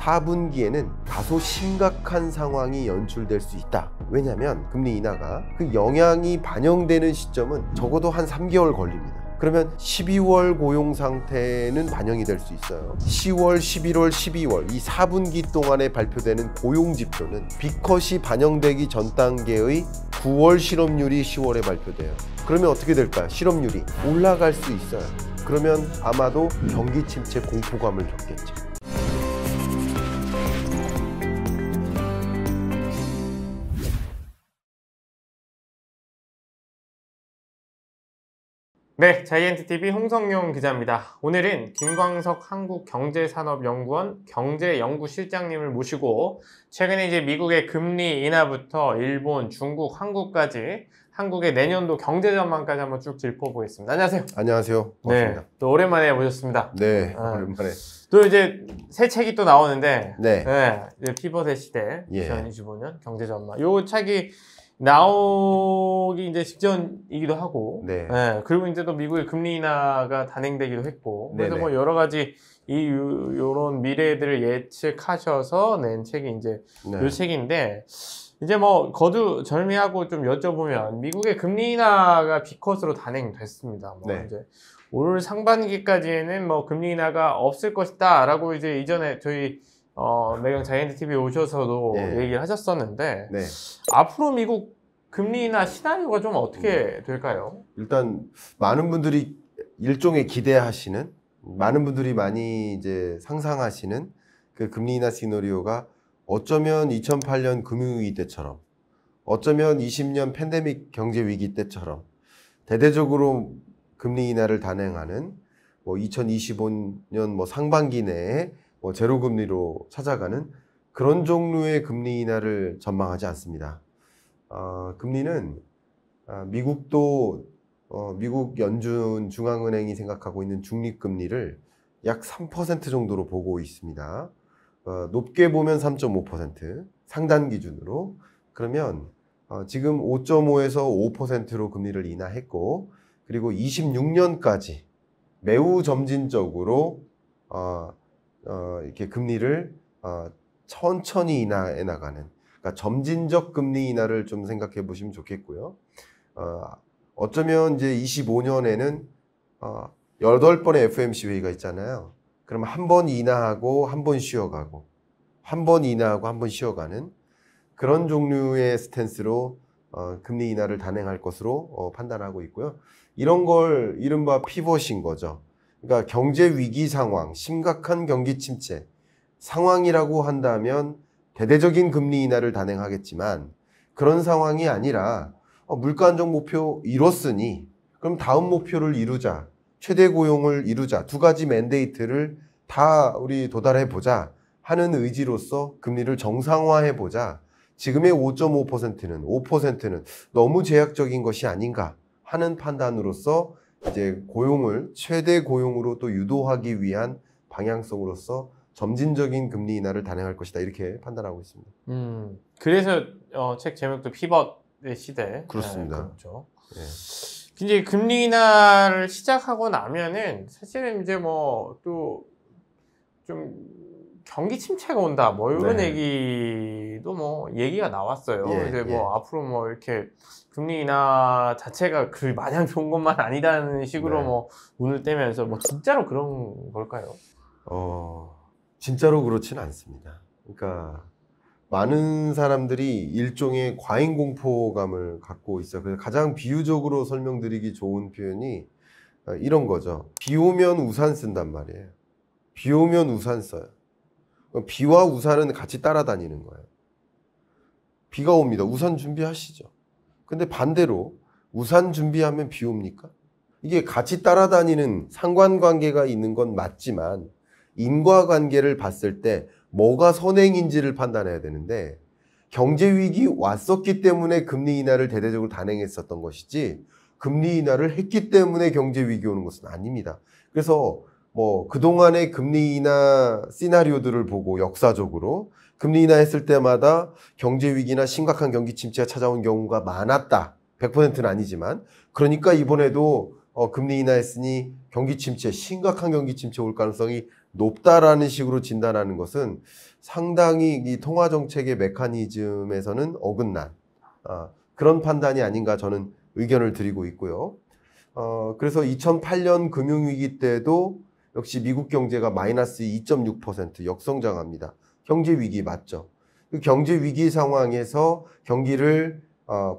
4분기에는 다소 심각한 상황이 연출될 수 있다. 왜냐하면 금리 인하가 그 영향이 반영되는 시점은 적어도 한 3개월 걸립니다. 그러면 12월 고용 상태는 반영이 될 수 있어요. 10월, 11월, 12월 이 4분기 동안에 발표되는 고용 지표는 B컷이 반영되기 전 단계의 9월 실업률이 10월에 발표돼요. 그러면 어떻게 될까요? 실업률이 올라갈 수 있어요. 그러면 아마도 경기 침체 공포감을 겪겠죠. 네, 자이언트TV 홍성용 기자입니다. 오늘은 김광석 한국경제산업연구원 경제연구실장님을 모시고 최근에 이제 미국의 금리 인하부터 일본, 중국, 한국까지 한국의 내년도 경제 전망까지 한번 쭉 짚어보겠습니다. 안녕하세요. 안녕하세요. 반갑습니다. 네, 또 오랜만에 모셨습니다. 네, 오랜만에. 또 이제 새 책이 또 나오는데, 네. 이제 피벗의 시대 예. 2025년 경제 전망. 요 책이 나오기 이제 직전이기도 하고, 네. 그리고 이제 또 미국의 금리 인하가 단행되기도 했고, 그래서 네네. 뭐 여러 가지 요런 미래들을 예측하셔서 낸 책이 이제 네. 요 책인데, 이제 뭐 거두절미하고 좀 여쭤보면 미국의 금리 인하가 B컷으로 단행됐습니다. 뭐 네. 이제 올 상반기까지에는 뭐 금리 인하가 없을 것이다라고 이제 이전에 저희 매경 자이언트TV에 오셔서도 예. 얘기를 하셨었는데, 네. 앞으로 미국 금리 인하 시나리오가 좀 어떻게 될까요? 일단 많은 분들이 일종의 기대하시는, 많은 분들이 많이 이제 상상하시는 그 금리 인하 시나리오가 어쩌면 2008년 금융위기 때처럼, 어쩌면 20년 팬데믹 경제 위기 때처럼 대대적으로 금리 인하를 단행하는 뭐 2025년 뭐 상반기 내에 뭐 제로 금리로 찾아가는 그런 종류의 금리 인하를 전망하지 않습니다. 금리는 미국도 미국 연준 중앙은행이 생각하고 있는 중립금리를 약 3% 정도로 보고 있습니다. 높게 보면 3.5% 상단 기준으로. 그러면 지금 5.5에서 5%로 금리를 인하했고, 그리고 26년까지 매우 점진적으로 이렇게 금리를 천천히 인하해 나가는, 그러니까 점진적 금리 인하를 좀 생각해 보시면 좋겠고요. 어쩌면 이제 25년에는 8번의 FOMC 회의가 있잖아요. 그러면 한 번 인하하고 한 번 쉬어가고, 한 번 인하하고 한 번 쉬어가는 그런 종류의 스탠스로 금리 인하를 단행할 것으로 판단하고 있고요. 이런 걸 이른바 피벗인 거죠. 그러니까 경제 위기 상황, 심각한 경기 침체 상황이라고 한다면 대대적인 금리 인하를 단행하겠지만, 그런 상황이 아니라 물가 안정 목표 이뤘으니 그럼 다음 목표를 이루자, 최대 고용을 이루자, 두 가지 맨데이트를 다 우리 도달해 보자 하는 의지로서 금리를 정상화해 보자. 지금의 5.5%는 5%는 너무 제약적인 것이 아닌가 하는 판단으로서 이제 고용을 최대 고용으로 또 유도하기 위한 방향성으로서 점진적인 금리 인하를 단행할 것이다, 이렇게 판단하고 있습니다. 그래서 책 제목도 피벗의 시대. 그렇습니다. 네, 그렇죠. 네. 이제 금리 인하를 시작하고 나면은 사실은 이제 뭐 또 좀 경기 침체가 온다 뭐 이런 네. 얘기도 뭐 얘기가 나왔어요. 예, 이제 예. 뭐 앞으로 뭐 이렇게 금리 인하 자체가 그 마냥 좋은 것만 아니다는 식으로 네. 뭐 운을 떼면서 뭐 진짜로 그런 걸까요? 진짜로 그렇지는 않습니다. 그러니까 많은 사람들이 일종의 과잉 공포감을 갖고 있어요. 그래서 가장 비유적으로 설명드리기 좋은 표현이 이런 거죠. 비 오면 우산 쓴단 말이에요. 비 오면 우산 써요. 비와 우산은 같이 따라다니는 거예요. 비가 옵니다. 우산 준비하시죠. 근데 반대로 우산 준비하면 비 옵니까? 이게 같이 따라다니는 상관관계가 있는 건 맞지만 인과관계를 봤을 때 뭐가 선행인지를 판단해야 되는데, 경제위기 왔었기 때문에 금리 인하를 대대적으로 단행했었던 것이지 금리 인하를 했기 때문에 경제위기 오는 것은 아닙니다. 그래서 뭐 그동안의 금리 인하 시나리오들을 보고 역사적으로 금리 인하 했을 때마다 경제위기나 심각한 경기 침체가 찾아온 경우가 많았다. 100%는 아니지만. 그러니까 이번에도 금리 인하했으니 경기 침체, 심각한 경기 침체 올 가능성이 높다라는 식으로 진단하는 것은 상당히 이 통화정책의 메커니즘에서는 어긋난 그런 판단이 아닌가 저는 의견을 드리고 있고요. 그래서 2008년 금융위기 때도 역시 미국 경제가 마이너스 2.6% 역성장합니다. 경제위기 맞죠? 그 경제위기 상황에서 경기를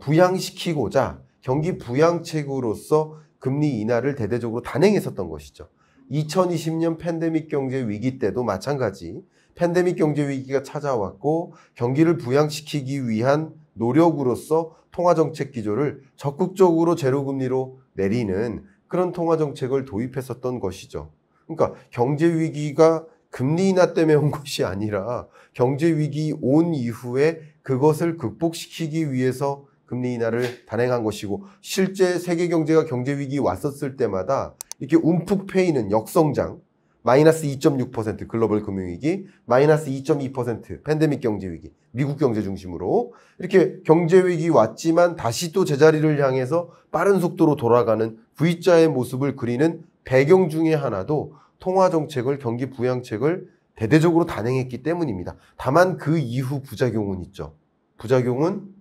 부양시키고자 경기 부양책으로서 금리 인하를 대대적으로 단행했었던 것이죠. 2020년 팬데믹 경제 위기 때도 마찬가지 팬데믹 경제 위기가 찾아왔고 경기를 부양시키기 위한 노력으로서 통화정책 기조를 적극적으로 제로금리로 내리는 그런 통화정책을 도입했었던 것이죠. 그러니까 경제위기가 금리 인하 때문에 온 것이 아니라 경제위기 온 이후에 그것을 극복시키기 위해서 금리 인하를 단행한 것이고 실제 세계 경제가 경제위기 왔었을 때마다 이렇게 움푹 패이는 역성장 마이너스 2.6% 글로벌 금융위기 마이너스 2.2% 팬데믹 경제위기 미국 경제 중심으로 이렇게 경제위기 왔지만 다시 또 제자리를 향해서 빠른 속도로 돌아가는 V자의 모습을 그리는 배경 중에 하나도 통화정책을 경기 부양책을 대대적으로 단행했기 때문입니다. 다만 그 이후 부작용은 있죠. 부작용은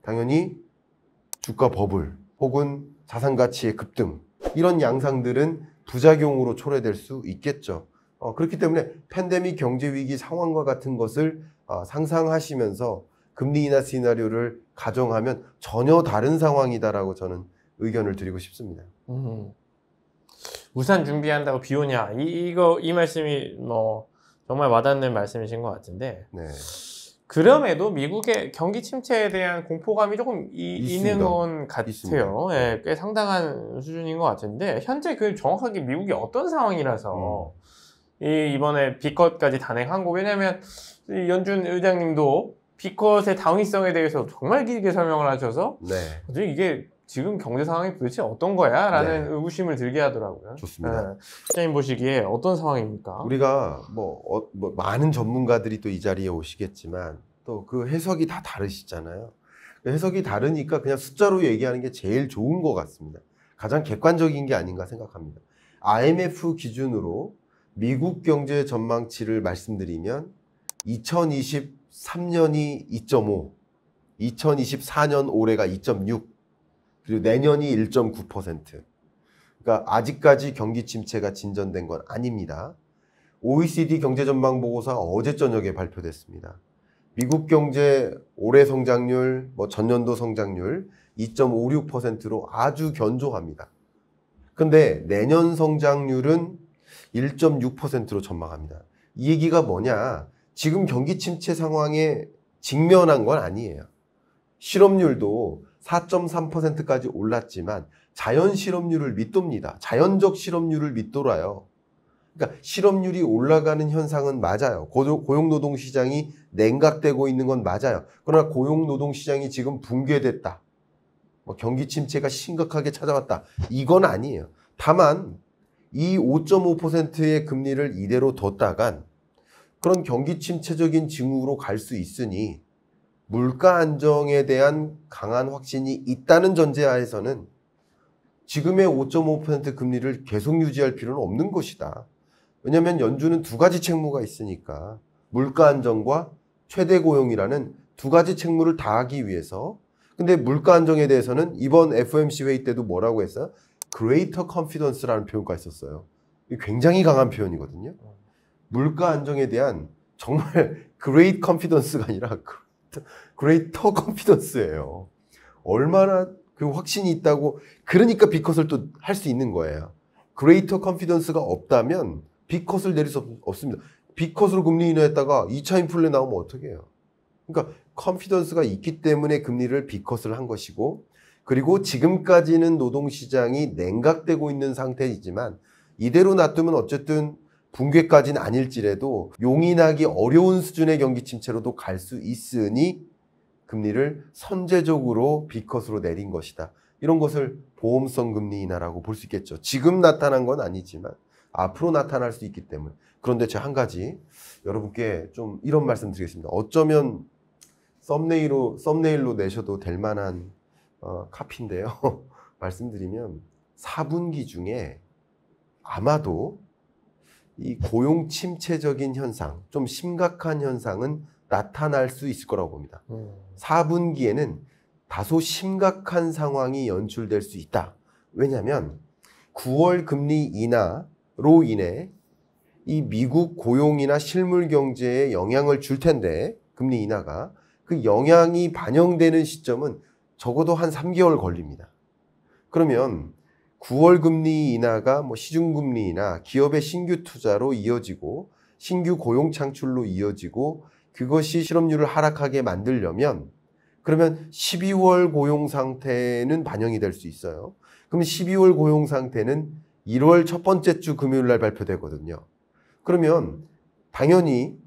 당연히 주가 버블 혹은 자산가치의 급등 이런 양상들은 부작용으로 초래될 수 있겠죠. 그렇기 때문에 팬데믹 경제위기 상황과 같은 것을 상상하시면서 금리 인하 시나리오를 가정하면 전혀 다른 상황이다라고 저는 의견을 드리고 싶습니다. 우산 준비한다고 비 오냐? 이 말씀이 뭐 정말 와닿는 말씀이신 것 같은데. 네. 그럼에도 미국의 경기 침체에 대한 공포감이 조금 있는 건 같아요. 예, 꽤 상당한 수준인 것 같은데 현재 그 정확하게 미국이 어떤 상황이라서 이번에 B컷까지 단행한 거 왜냐하면 연준 의장님도 B컷의 당위성에 대해서 정말 길게 설명을 하셔서 네. 이게 지금 경제 상황이 도대체 어떤 거야? 라는 네. 의구심을 들게 하더라고요. 좋습니다. 시장님 보시기에 어떤 상황입니까? 우리가 뭐 많은 전문가들이 또 이 자리에 오시겠지만 또 그 해석이 다 다르시잖아요. 해석이 다르니까 그냥 숫자로 얘기하는 게 제일 좋은 것 같습니다. 가장 객관적인 게 아닌가 생각합니다. IMF 기준으로 미국 경제 전망치를 말씀드리면 2023년이 2.5, 2024년 올해가 2.6, 그리고 내년이 1.9%. 그러니까 아직까지 경기 침체가 진전된 건 아닙니다. OECD 경제 전망 보고서가 어제 저녁에 발표됐습니다. 미국 경제 올해 성장률, 전년도 성장률 2.56%로 아주 견조합니다. 근데 내년 성장률은 1.6%로 전망합니다. 이 얘기가 뭐냐? 지금 경기 침체 상황에 직면한 건 아니에요. 실업률도 4.3%까지 올랐지만 자연 실업률을 밑돕니다. 자연적 실업률을 밑돌아요. 그러니까 실업률이 올라가는 현상은 맞아요. 고용노동시장이 냉각되고 있는 건 맞아요. 그러나 고용노동시장이 지금 붕괴됐다. 경기 침체가 심각하게 찾아왔다. 이건 아니에요. 다만 이 5.5%의 금리를 이대로 뒀다간 그런 경기 침체적인 징후로 갈 수 있으니 물가 안정에 대한 강한 확신이 있다는 전제하에서는 지금의 5.5% 금리를 계속 유지할 필요는 없는 것이다. 왜냐하면 연준은 두 가지 책무가 있으니까 물가 안정과 최대 고용이라는 두 가지 책무를 다하기 위해서 근데 물가 안정에 대해서는 이번 FOMC 회의 때도 뭐라고 했어요? Greater Confidence라는 표현가 있었어요. 굉장히 강한 표현이거든요. 물가 안정에 대한 정말 Great Confidence가 아니라 Greater Confidence예요. 얼마나 그 확신이 있다고 그러니까 B컷을 또 할 수 있는 거예요. Greater Confidence가 없다면 B컷을 내릴 수 없습니다. B컷으로 금리 인하했다가 2차 인플레 나오면 어떻게 해요? 그러니까 컨피던스가 있기 때문에 금리를 B컷을 한 것이고 그리고 지금까지는 노동시장이 냉각되고 있는 상태이지만 이대로 놔두면 어쨌든 붕괴까지는 아닐지라도 용인하기 어려운 수준의 경기 침체로도 갈 수 있으니 금리를 선제적으로 B컷으로 내린 것이다. 이런 것을 보험성 금리 인하라고 볼 수 있겠죠. 지금 나타난 건 아니지만 앞으로 나타날 수 있기 때문에. 그런데 제가 한 가지 여러분께 좀 이런 말씀 드리겠습니다. 어쩌면 썸네일로 내셔도 될 만한 카피인데요. 말씀드리면 4분기 중에 아마도 이 고용 침체적인 현상, 좀 심각한 현상은 나타날 수 있을 거라고 봅니다. 4분기에는 다소 심각한 상황이 연출될 수 있다. 왜냐하면 9월 금리 인하로 인해 이 미국 고용이나 실물 경제에 영향을 줄 텐데, 금리 인하가 그 영향이 반영되는 시점은 적어도 한 3개월 걸립니다. 그러면 9월 금리 인하가 뭐 시중금리 인하, 기업의 신규 투자로 이어지고 신규 고용 창출로 이어지고 그것이 실업률을 하락하게 만들려면, 그러면 12월 고용 상태는 반영이 될 수 있어요. 그럼 12월 고용 상태는 1월 첫 번째 주 금요일 날 발표되거든요. 그러면 당연히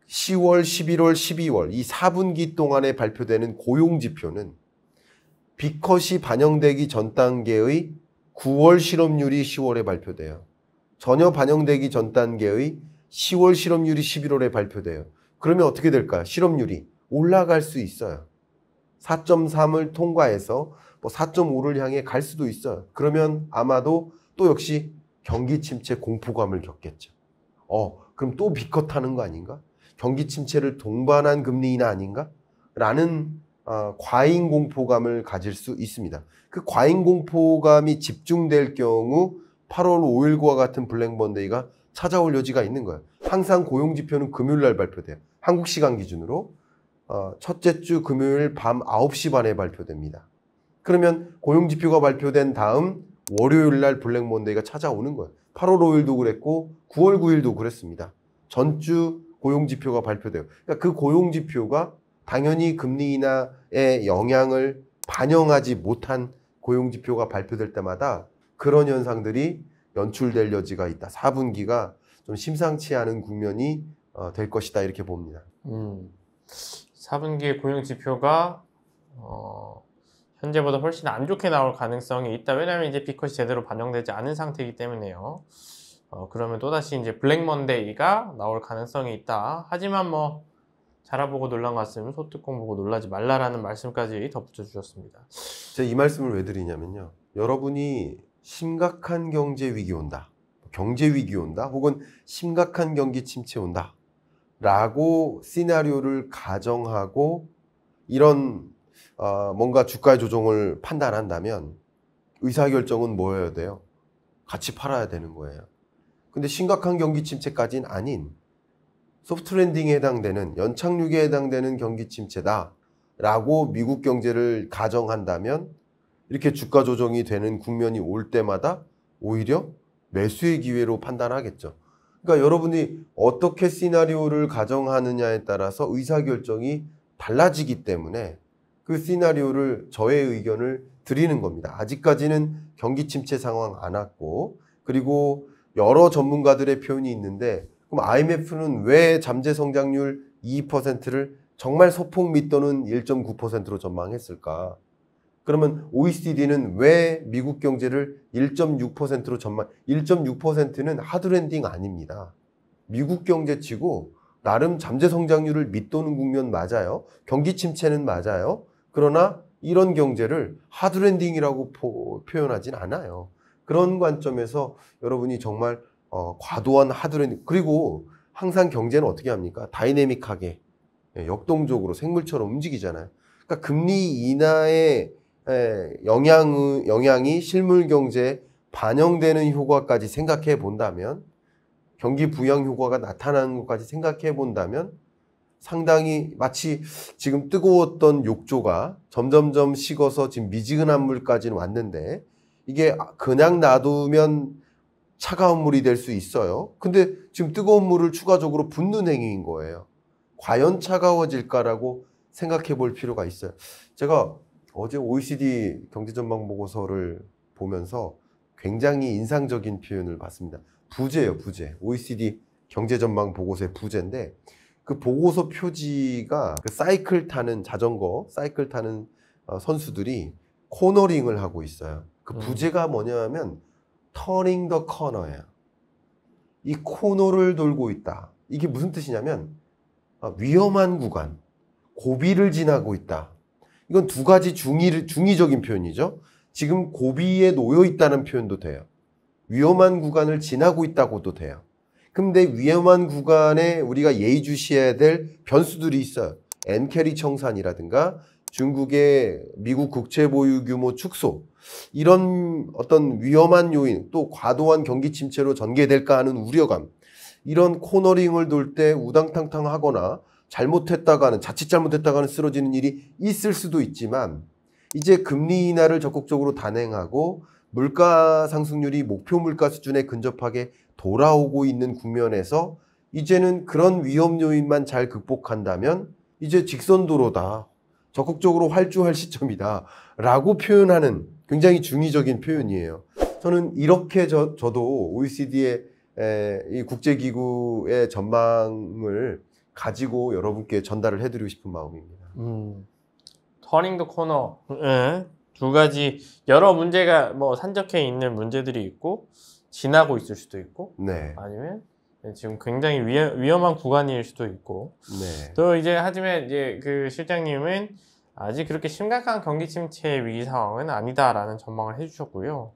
10월, 11월, 12월 이 4분기 동안에 발표되는 고용 지표는 B컷이 반영되기 전 단계의 9월 실업률이 10월에 발표돼요. 전혀 반영되기 전 단계의 10월 실업률이 11월에 발표돼요. 그러면 어떻게 될까요? 실업률이 올라갈 수 있어요. 4.3을 통과해서 뭐 4.5를 향해 갈 수도 있어요. 그러면 아마도 또 역시 경기 침체 공포감을 겪겠죠. 그럼 또 B컷 하는 거 아닌가? 경기 침체를 동반한 금리 인하 아닌가? 라는 과잉 공포감을 가질 수 있습니다. 그 과잉 공포감이 집중될 경우 8월 5일과 같은 블랙 먼데이가 찾아올 여지가 있는 거예요. 항상 고용지표는 금요일 날 발표돼요. 한국 시간 기준으로 첫째 주 금요일 밤 9시 반에 발표됩니다. 그러면 고용지표가 발표된 다음 월요일 날 블랙 먼데이가 찾아오는 거예요. 8월 5일도 그랬고 9월 9일도 그랬습니다. 전주 고용지표가 발표돼요. 그러니까 그 고용지표가 당연히 금리 인하의 영향을 반영하지 못한 고용지표가 발표될 때마다 그런 현상들이 연출될 여지가 있다. 4분기가 좀 심상치 않은 국면이 될 것이다. 이렇게 봅니다. 4분기의 고용지표가 현재보다 훨씬 안 좋게 나올 가능성이 있다. 왜냐하면 이제 B컷이 제대로 반영되지 않은 상태이기 때문에요. 그러면 또다시 이제 블랙 먼데이가 나올 가능성이 있다. 하지만 뭐 자라보고 놀란 것 같으면 소뚜껑 보고 놀라지 말라라는 말씀까지 덧붙여 주셨습니다. 제가 이 말씀을 왜 드리냐면요. 여러분이 심각한 경제 위기 온다, 경제 위기 온다, 혹은 심각한 경기 침체 온다 라고 시나리오를 가정하고 이런 뭔가 주가 조정을 판단한다면 의사결정은 뭐여야 돼요? 같이 팔아야 되는 거예요. 근데 심각한 경기 침체까지는 아닌 소프트 랜딩에 해당되는, 연착륙에 해당되는 경기 침체다 라고 미국 경제를 가정한다면 이렇게 주가 조정이 되는 국면이 올 때마다 오히려 매수의 기회로 판단하겠죠. 그러니까 여러분이 어떻게 시나리오를 가정하느냐에 따라서 의사결정이 달라지기 때문에 그 시나리오를 저의 의견을 드리는 겁니다. 아직까지는 경기 침체 상황 안 왔고, 그리고 여러 전문가들의 표현이 있는데, 그럼 IMF는 왜 잠재 성장률 2%를 정말 소폭 밑도는 1.9%로 전망했을까? 그러면 OECD는 왜 미국 경제를 1.6%로 전망, 1.6%는 하드랜딩 아닙니다. 미국 경제치고 나름 잠재 성장률을 밑도는 국면 맞아요. 경기 침체는 맞아요. 그러나 이런 경제를 하드랜딩이라고 표현하진 않아요. 그런 관점에서 여러분이 정말 과도한 하드랜딩, 그리고 항상 경제는 어떻게 합니까? 다이내믹하게, 역동적으로 생물처럼 움직이잖아요. 그러니까 금리 인하의 영향이 실물 경제에 반영되는 효과까지 생각해 본다면, 경기 부양 효과가 나타나는 것까지 생각해 본다면 상당히 마치 지금 뜨거웠던 욕조가 점점점 식어서 지금 미지근한 물까지는 왔는데 이게 그냥 놔두면 차가운 물이 될 수 있어요. 근데 지금 뜨거운 물을 추가적으로 붓는 행위인 거예요. 과연 차가워질까라고 생각해 볼 필요가 있어요. 제가 어제 OECD 경제전망 보고서를 보면서 굉장히 인상적인 표현을 봤습니다. 부제예요, 부제. OECD 경제전망 보고서의 부제인데 그 보고서 표지가 그 사이클 타는 자전거, 사이클 타는 선수들이 코너링을 하고 있어요. 그 부제가 뭐냐면 turning the corner예요. 이 코너를 돌고 있다. 이게 무슨 뜻이냐면 위험한 구간, 고비를 지나고 있다. 이건 두 가지 중의적인 표현이죠. 지금 고비에 놓여 있다는 표현도 돼요. 위험한 구간을 지나고 있다고도 돼요. 근데 위험한 구간에 우리가 예의주시해야 될 변수들이 있어요. 엔캐리 청산이라든가 중국의 미국 국채 보유 규모 축소, 이런 어떤 위험한 요인, 또 과도한 경기 침체로 전개될까 하는 우려감, 이런 코너링을 돌 때 우당탕탕 하거나 자칫 잘못했다가는 쓰러지는 일이 있을 수도 있지만, 이제 금리 인하를 적극적으로 단행하고 물가 상승률이 목표 물가 수준에 근접하게 돌아오고 있는 국면에서 이제는 그런 위험 요인만 잘 극복한다면 이제 직선도로다, 적극적으로 활주할 시점이다 라고 표현하는 굉장히 중의적인 표현이에요. 저는 이렇게 저도 OECD의 이 국제기구의 전망을 가지고 여러분께 전달을 해드리고 싶은 마음입니다. 터닝 더 코너. 두 가지 여러 문제가 뭐 산적해 있는 문제들이 있고 지나고 있을 수도 있고, 네. 아니면 지금 굉장히 위험한 구간일 수도 있고. 네. 또 이제 하지만 이제 그 실장님은 아직 그렇게 심각한 경기 침체 위기 상황은 아니다라는 전망을 해주셨고요.